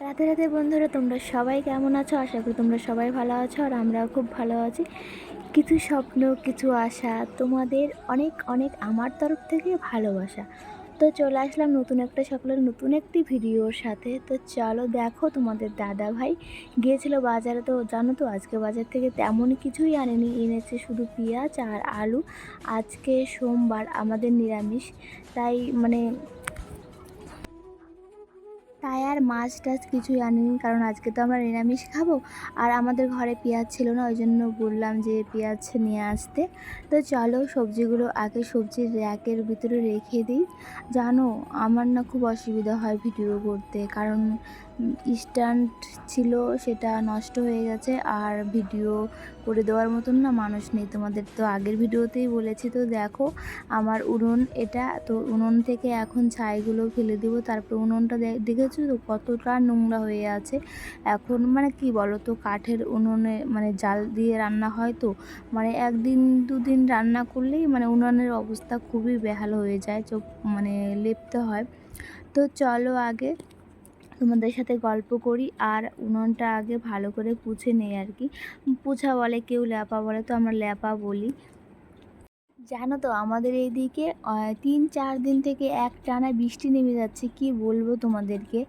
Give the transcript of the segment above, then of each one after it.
রাতে রাতে বন্ধুরা, তোমরা সবাই কেমন আছো? আশা করি তোমরা সবাই ভালো আছো, আর আমরাও খুব ভালো আছি। কিছু স্বপ্ন, কিছু আশা, তোমাদের অনেক অনেক আমার তরফ থেকে ভালোবাসা। তো চলে আসলাম নতুন একটা সকালের নতুন একটি ভিডিওর সাথে। তো চলো দেখো, তোমাদের দাদা ভাই গিয়েছিল বাজারে। তো জানো তো, আজকে বাজার থেকে তেমন কিছুই আনেনি, এনেছে শুধু পেঁয়াজ আর আলু। আজকে সোমবার, আমাদের নিরামিষ। তাই তাই আর মাছ টাছ কিছুই আনিনি, কারণ আজকে তো আমরা নিরামিষ খাবো। আর আমাদের ঘরে পেঁয়াজ ছিল না, ওই জন্য বললাম যে পেঁয়াজ নিয়ে আসতে। তো চলো, সবজিগুলো আগে সবজির র্যাকের ভিতরে রেখে দিই। জানো, আমার না খুব অসুবিধা হয় ভিডিও করতে, কারণ স্ট্যান্ড ছিল, সেটা নষ্ট হয়ে গেছে। আর ভিডিও করে দেওয়ার মতন না মানুষ নেই, তোমাদের তো আগের ভিডিওতেই বলেছি। তো দেখো, আমার উনুন এটা, তো উনুন থেকে এখন ছাইগুলো ফেলে দেবো। তারপর উনুনটা দেখেছো তো কতটা নোংরা হয়ে আছে এখন। কি বলো তো, কাঠের উনুনে জাল দিয়ে রান্না হয় তো, একদিন দুদিন রান্না করলেই উনুনের অবস্থা খুবই বেহাল হয়ে যায়, চোখ লেপতে হয়। তো চলো আগে তোমাদের সাথে গল্প করি, আর উনুনটা আগে ভালো করে পুছে নেই আর কি। পুছা বলে কেউ, ল্যাপা বলে, তো আমরা ল্যাপা বলি। জানো তো, আমাদের এইদিকে ৩-৪ দিন থেকে একটানা বৃষ্টি নেমে যাচ্ছে, কি বলবো তোমাদেরকে।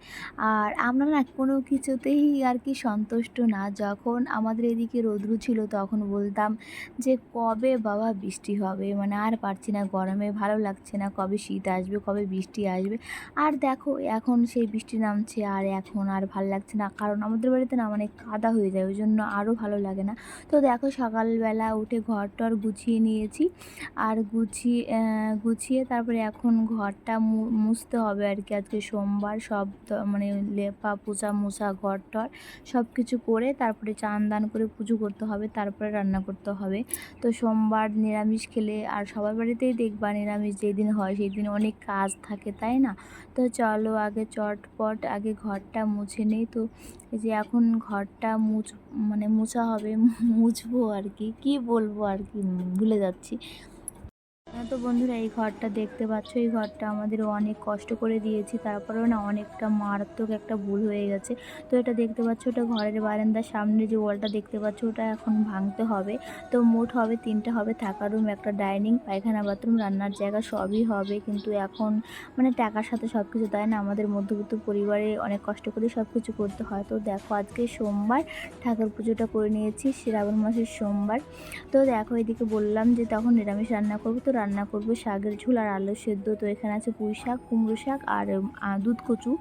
আর আমরা না কোনো কিছুতেই আর কি সন্তুষ্ট না। যখন আমাদের এদিকে রৌদ্র ছিল, তখন বলতাম যে কবে বাবা বৃষ্টি হবে, আর পারছি না, গরমে ভালো লাগছে না, কবে শীত আসবে, কবে বৃষ্টি আসবে। আর দেখো, এখন সেই বৃষ্টি নামছে, আর এখন আর ভালো লাগছে না, কারণ আমাদের বাড়িতে না কাদা হয়ে যায়, ওই জন্য আরও ভালো লাগে না। তো দেখো, সকালবেলা উঠে ঘর টর গুছিয়ে নিয়েছি, আর গুছিয়ে তারপরে এখন ঘরটা মুছতে হবে আর কি। আজকে সোমবার, সব লেপা পোছা মোছা ঘর টর সব কিছু করে তারপরে চান দান করে পুজো করতে হবে, তারপরে রান্না করতে হবে। তো সোমবার নিরামিষ খেলে, আর সবার বাড়িতেই দেখবা নিরামিষ যেদিন হয় সেই দিন অনেক কাজ থাকে, তাই না? তো চলো আগে চটপট আগে ঘরটা মুছে নেই। তো এই যে এখন ঘরটা মোছা হবে, মুছবো আর কি, কি বলবো আর কি, ভুলে যাচ্ছি। তো বন্ধুরা, এই ঘরটা দেখতে পাচ্ছ, এই ঘরটা আমাদেরও অনেক কষ্ট করে দিয়েছি, তারপরেও না অনেকটা মারাত্মক একটা ভুল হয়ে গেছে। তো এটা দেখতে পাচ্ছ, ওটা ঘরের বারান্দার সামনে যে ওয়ালটা দেখতে পাচ্ছ, ওটা এখন ভাঙতে হবে। তো মোট হবে 3টা হবে, থাকার রুম, একটা ডাইনিং, পায়খানা, বাথরুম, রান্নার জায়গা সবই হবে। কিন্তু এখন টাকার সাথে সব কিছু, তাই না? আমাদের মধ্যবিত্ত পরিবারে অনেক কষ্ট করে সব কিছু করতে হয়। তো দেখো, আজকে সোমবার, ঠাকুর পুজোটা করে নিয়েছি, শ্রাবণ মাসের সোমবার। তো দেখো, এদিকে বললাম যে তখন নিরামিষ রান্না করবো, তো রান্না করবো শাকের ঝোল আর আলু সেদ্ধ। তো এখানে আছে পুঁই শাক, কুমড়ো শাক আর দুধ কচু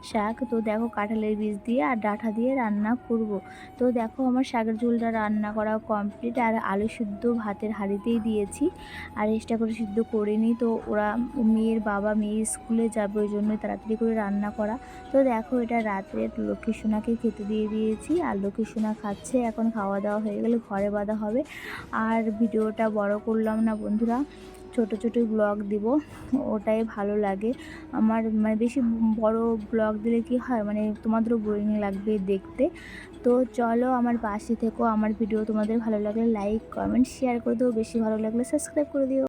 শাক। তো দেখো, কাঁঠালের বীজ দিয়ে আর ডাঁটা দিয়ে রান্না করব। তো দেখো, আমার শাকের ঝোলটা রান্না করা কমপ্লিট, আর আলু সিদ্ধ ভাতের হাঁড়িতেই দিয়েছি, আর এক্সট্রা করে সিদ্ধ করিনি। তো ওরা, মেয়ের বাবা মেয়ে স্কুলে যাবে, ওই জন্যই তাড়াতাড়ি করে রান্না করা। তো দেখো, এটা রাত্রে লক্ষ্মী সোনাকে খেতে দিয়ে দিয়েছি, আর লক্ষ্মী সোনা খাচ্ছে। এখন খাওয়া দাওয়া হয়ে গেলে ঘরে বাঁধা হবে। আর ভিডিওটা বড় করলাম না বন্ধুরা, ছোট ছোটোই ব্লগ দিব, ওটাই ভালো লাগে আমার। বেশি বড় ব্লগ দিলে কি হয়, তোমাদেরও বোরিং লাগবে দেখতে। তো চলো, আমার পাশে থেকো, আমার ভিডিও তোমাদের ভালো লাগলে লাইক কমেন্ট শেয়ার করে দিও, বেশি ভালো লাগলে সাবস্ক্রাইব করে দিও।